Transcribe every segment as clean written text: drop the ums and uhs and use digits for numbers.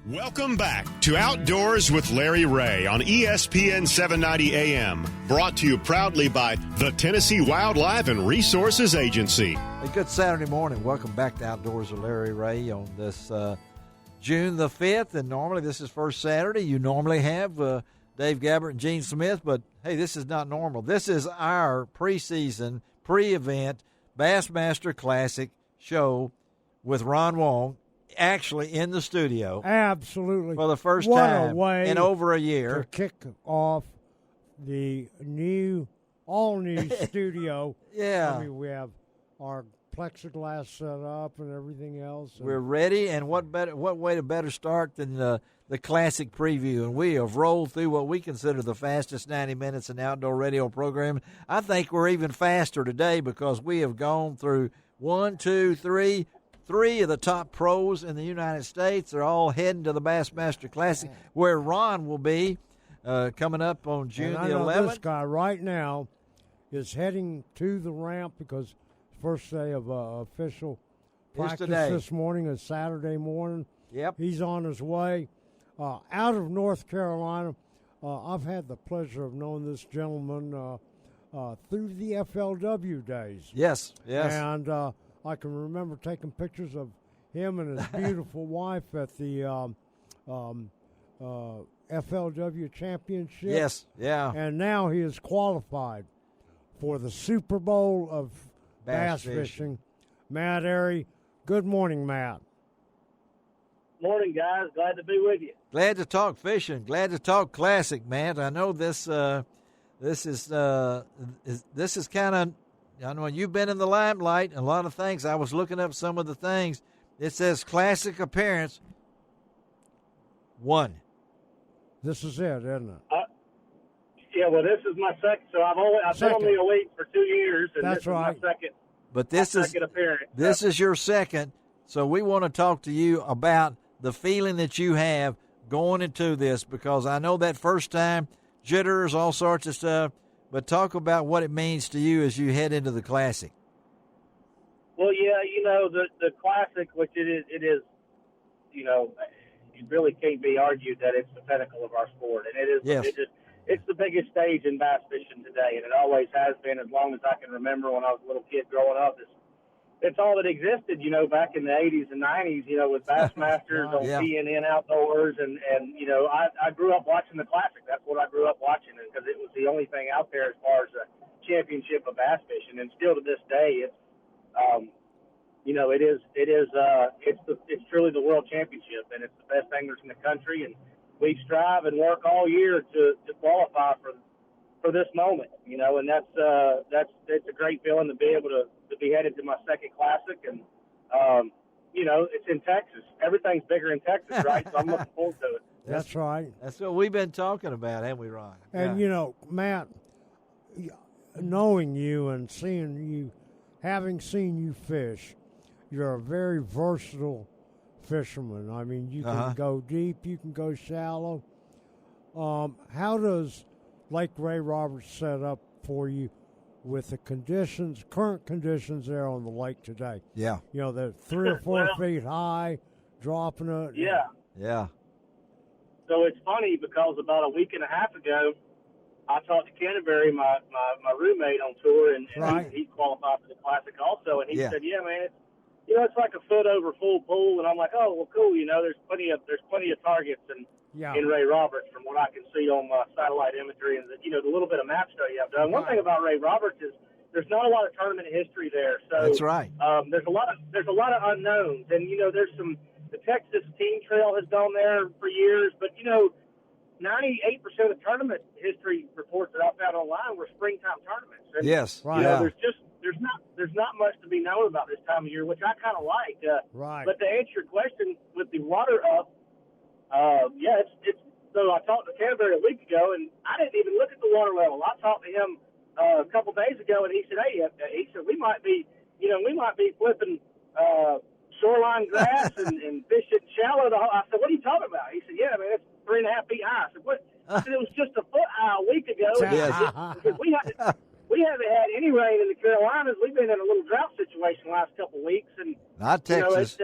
Welcome back to Outdoors with Larry Ray on ESPN 790 AM. Brought to you proudly by the Tennessee Wildlife and Resources Agency. A good Saturday morning. Welcome back to Outdoors with Larry Ray on this June the 5th. And normally this is first Saturday. You normally have Dave Gabbert and Gene Smith. But, hey, this is not normal. This is our preseason, pre-event Bassmaster Classic show with Ron Wong. Actually in the studio. Absolutely. For the first what time a way in over a year. To kick off the all-new studio. Yeah. I mean, we have our plexiglass set up and everything else. We're ready, and what way to better start than the classic preview? And we have rolled through what we consider the fastest 90 minutes in outdoor radio programming. I think we're even faster today because we have gone through three of the top pros in the United States. Are all heading to the Bassmaster Classic, where Ron will be coming up on June the 11th. This guy right now is heading to the ramp because first day of official practice this morning is Saturday morning. Yep. He's on his way out of North Carolina. I've had the pleasure of knowing this gentleman through the FLW days. Yes. And I can remember taking pictures of him and his beautiful wife at the FLW Championship. Yes, yeah. And now he is qualified for the Super Bowl of bass fishing. Matt Arey. Good morning, Matt. Morning, guys. Glad to be with you. Glad to talk fishing. Glad to talk classic, Matt. I know this is kind of. I know you've been in the limelight and a lot of things. I was looking up some of the things. It says classic appearance 1. This is it, isn't it? Yeah, well, this is my second. So I've been on the elite for 2 years, and That's this right. is my second. But this is second appearance. This is your second. So we want to talk to you about the feeling that you have going into this, because I know that first time jitters, all sorts of stuff. But talk about what it means to you as you head into the Classic. Well, yeah, the Classic, which it is, it really can't be argued that it's the pinnacle of our sport, and it is. Yes. It's the biggest stage in bass fishing today, and it always has been as long as I can remember. When I was a little kid growing up, it's all that existed, back in the 80s and 90s, with Bassmasters on CNN Outdoors. And I grew up watching the Classic. That's what I grew up watching, because it was the only thing out there as far as a championship of bass fishing. And still to this day, it's truly the world championship, and it's the best anglers in the country. And we strive and work all year to qualify for this moment, and it's a great feeling to be able to be headed to my second Classic. And, it's in Texas. Everything's bigger in Texas, right? So I'm looking forward to it. That's right. That's what we've been talking about, haven't we, Ron? And, Matt, knowing you and having seen you fish, you're a very versatile fisherman. I mean, you can go deep, you can go shallow. How does Lake Ray Roberts set up for you with the current conditions there on the lake today? Yeah. They're 3 or 4 feet high, dropping it. Yeah. Yeah. So it's funny because about a week and a half ago, I talked to Canterbury, my roommate on tour, and he qualified for the Classic also, and he said, "Yeah, man, it's like a foot over full pool." And I'm like, "Oh, well, cool. There's plenty of targets in Ray Roberts from what I can see on my satellite imagery, and the little bit of map study I've done." One thing about Ray Roberts is there's not a lot of tournament history there. So that's right. There's a lot of unknowns, and there's some. The Texas Team Trail has gone there for years, but 98% of the tournament history reports that I found online were springtime tournaments. And, yes, right. There's not much to be known about this time of year, which I kind of like. Right. But to answer your question, with the water up, it's. So I talked to Canterbury a week ago, and I didn't even look at the water level. I talked to him a couple days ago, and he said, "Hey, we might be flipping." Shoreline grass and fishing shallow. I said, "What are you talking about?" He said, "Yeah, man, it's 3.5 feet high." I said, "What?" I said, "It was just a foot high a week ago." Because we haven't had any rain in the Carolinas. We've been in a little drought situation the last couple of weeks, and not Texas.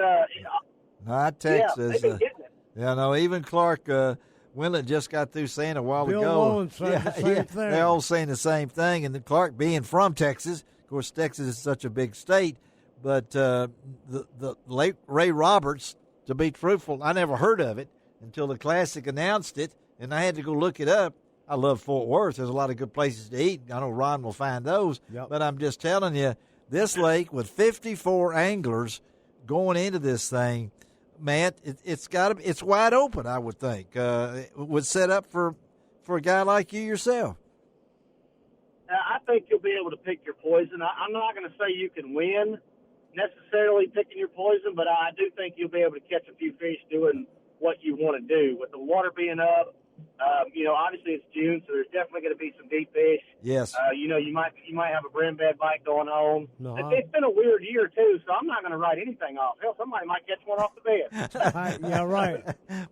not Texas. Yeah, they've been getting it. Yeah, no, even Clark Winlet just got through saying a while Bill ago. Lowen said the same thing. They're all saying the same thing. And then Clark being from Texas, of course, Texas is such a big state, but the late Ray Roberts, to be truthful, I never heard of it until the Classic announced it, and I had to go look it up. I love Fort Worth. There's a lot of good places to eat. I know Ron will find those. Yep. But I'm just telling you, this lake with 54 anglers going into this thing, Matt, it's wide open, I would think. It would set up for a guy like you yourself. I think you'll be able to pick your poison. I'm not going to say you can win necessarily picking your poison, but I do think you'll be able to catch a few fish doing what you want to do. With the water being up, obviously it's June, so there's definitely going to be some deep fish. Yes. You might have a brim bed bite going on. Uh-huh. It's been a weird year too, so I'm not going to write anything off. Hell, somebody might catch one off the bed. Yeah, right.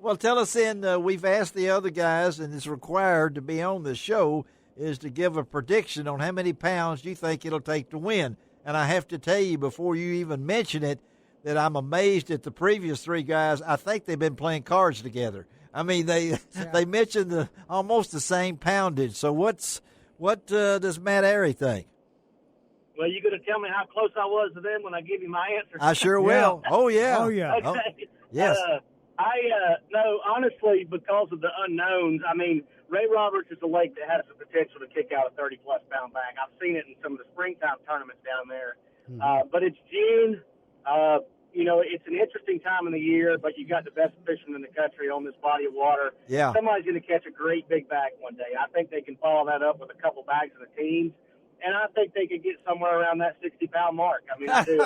Well, tell us then. We've asked the other guys, and it's required to be on the show, is to give a prediction on how many pounds you think it'll take to win. And I have to tell you before you even mention it that I'm amazed at the previous three guys. I think they've been playing cards together. I mean, they mentioned almost the same poundage. So what does Matt Arey think? Well, you going to tell me how close I was to them when I give you my answer? I sure will. Oh yeah. Oh yeah. Okay. Oh, yes. No, honestly, because of the unknowns. I mean, Ray Roberts is a lake that has the potential to kick out a 30-plus pound bag. I've seen it in some of the springtime tournaments down there. But it's June. It's an interesting time of the year, but you got the best fishermen in the country on this body of water. Yeah. Somebody's going to catch a great big bag one day. I think they can follow that up with a couple bags of the teams, and I think they could get somewhere around that 60-pound mark. I mean, I do.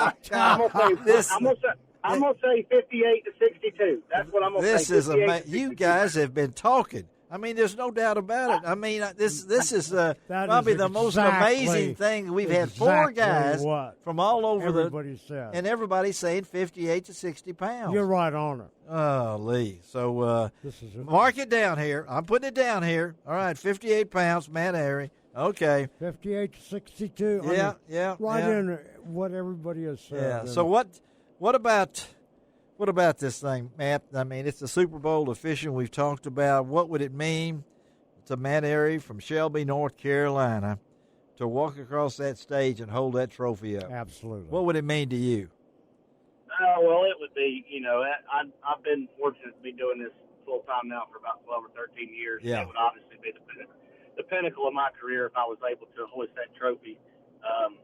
I'm going to say 58 to 62. That's what I'm going to say. This is amazing. You guys have been talking. I mean, there's no doubt about it. I mean, this is probably the most amazing thing. We've had four guys from all over everybody's saying 58 to 60 pounds. You're right on it. Oh, Lee. So mark it down here. I'm putting it down here. All right, 58 pounds, Matt Arey. Okay. 58 to 62. Yeah. Right in what everybody has said. Yeah. So what about this thing, Matt? I mean, it's the Super Bowl of fishing we've talked about. What would it mean to Matt Arey from Shelby, North Carolina, to walk across that stage and hold that trophy up? Absolutely. What would it mean to you? Well, it would be, I've been fortunate to be doing this full-time now for about 12 or 13 years. Yeah. It would obviously be the pinnacle of my career if I was able to hoist that trophy, come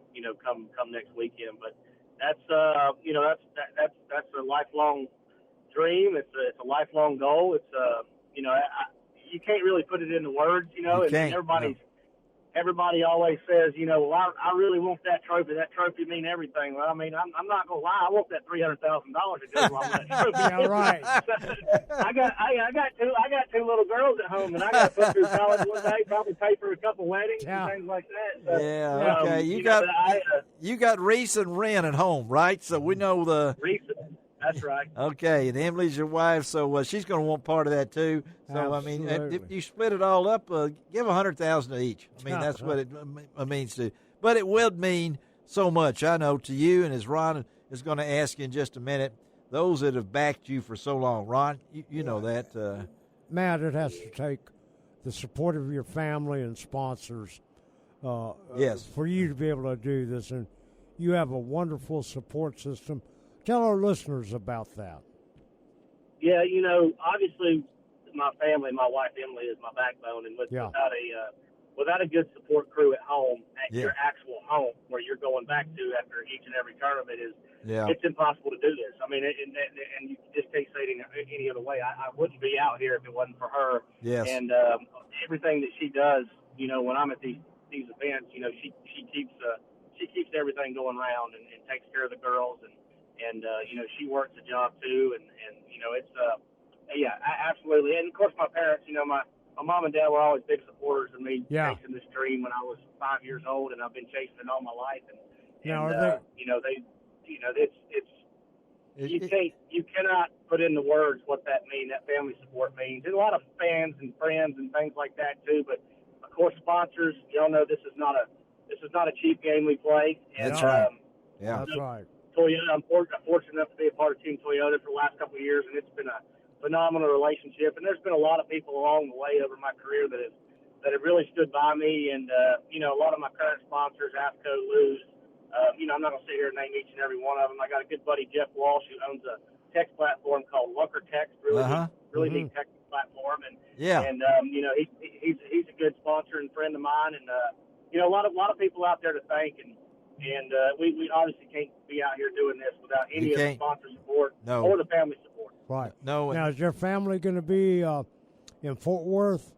next weekend. But that's a lifelong dream. It's a lifelong goal. It's you can't really put it into words, and everybody always says, well, I really want that trophy. That trophy mean everything. Well, I mean, I'm not gonna lie. I want that $300,000 that goes along with that trophy. Yeah, right. I got two little girls at home, and I got to put through college one day. Probably pay for a couple weddings and things like that. So, yeah. Okay. You got Reese and Wren at home, right? So we know the Reese. That's right. Okay, and Emily's your wife, so she's going to want part of that too. So Absolutely. I mean, if you split it all up, give $100,000 to each. I mean, that's what it means to. But it would mean so much, I know, to you. And as Ron is going to ask you in just a minute, those that have backed you for so long, Ron, you know that. Matt, it has to take the support of your family and sponsors. Yes. For you to be able to do this, and you have a wonderful support system. Tell our listeners about that. Yeah, obviously my family, my wife Emily is my backbone, and without a good support crew at home, at your actual home where you're going back to after each and every tournament, it's impossible to do this. I mean, and you just can't say it any other way. I wouldn't be out here if it wasn't for her. Yes. And everything that she does, when I'm at these events, she keeps everything going round and takes care of the girls and she works a job too, and it's absolutely. And of course, my parents, my mom and dad were always big supporters of me chasing this dream when I was 5 years old, and I've been chasing it all my life. You cannot put into words what that means. That family support means. There's a lot of fans and friends and things like that too, but of course, sponsors. Y'all know this is not a cheap game we play. And, that's right. That's right. Toyota. I'm fortunate enough to be a part of Team Toyota for the last couple of years, and it's been a phenomenal relationship. And there's been a lot of people along the way over my career that have really stood by me. And, a lot of my current sponsors, AFCO, Luz, I'm not going to sit here and name each and every one of them. I got a good buddy, Jeff Walsh, who owns a text platform called Lunker Text, really neat text platform. And, he's a good sponsor and friend of mine. And, a lot of people out there to thank. And we obviously can't be out here doing this without any of the sponsor support or the family support. Right. No. Now, is your family going to be in Fort Worth?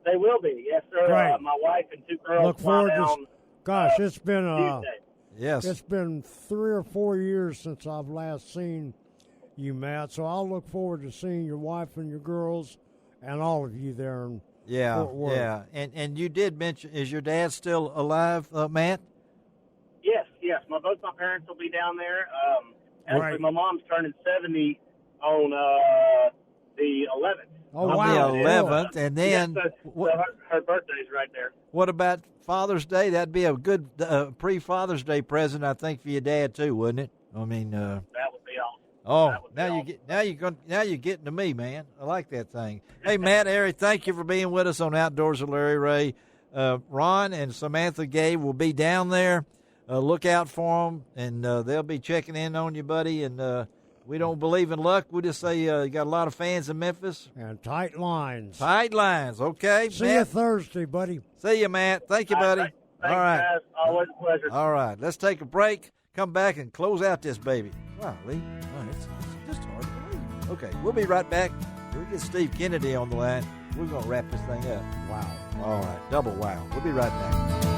They will be, yes, sir. Right. My wife and two girls. Look forward down, Gosh, it's been yes, it's been 3 or 4 years since I've last seen you, Matt. So I'll look forward to seeing your wife and your girls and all of you there in Fort Worth. Yeah. And you did mention, is your dad still alive, Matt? Yes. Both my parents will be down there. Actually, my mom's turning 70 on the 11th. Oh, on wow. the 11th, and then her birthday's right there. What about Father's Day? That'd be a good pre-Father's Day present, I think, for your dad too, wouldn't it? I mean, that would be awesome. Now you're getting to me, man. I like that thing. Hey, Matt, Arey, thank you for being with us on Outdoors with Larry Ray. Ron and Samantha Gay will be down there. Look out for them, and they'll be checking in on you, buddy. And we don't believe in luck. We just say you got a lot of fans in Memphis. And tight lines. Tight lines, okay. See you Thursday, buddy. See you, Matt. Thank you, buddy. Thanks, all right. Guys. Always a pleasure. All right. Let's take a break, come back, and close out this baby. Wow, Lee. It's just hard to believe. Okay, we'll be right back. We'll get Steve Kennedy on the line. We're going to wrap this thing up. Wow. All right. Double wow. We'll be right back.